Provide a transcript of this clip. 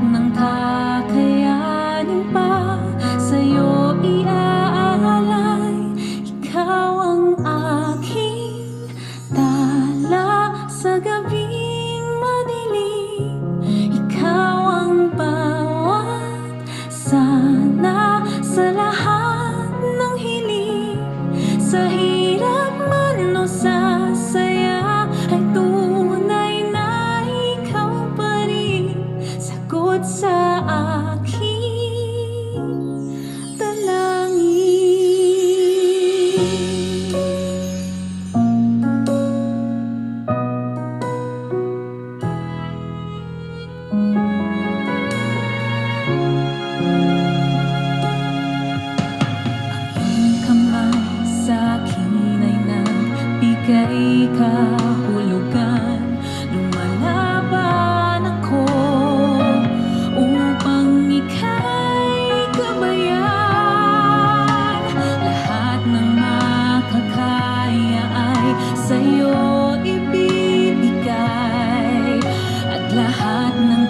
ng kakayanin pa sa'yo iaalay. Ikaw ang aking tala sa gabing madilim. Ikaw ang bawat sana sa lahat ng hiling. Sa hirap man o sa saya ay tunay na ikaw pa rin. Sagot sa aking dalangin. Kamay sa'kin ay nagbigay kahulugan. Lumalaban ako upang ika'y gabayan. Lahat ng makakaya ay sa'yo ibibigay, at lahat ng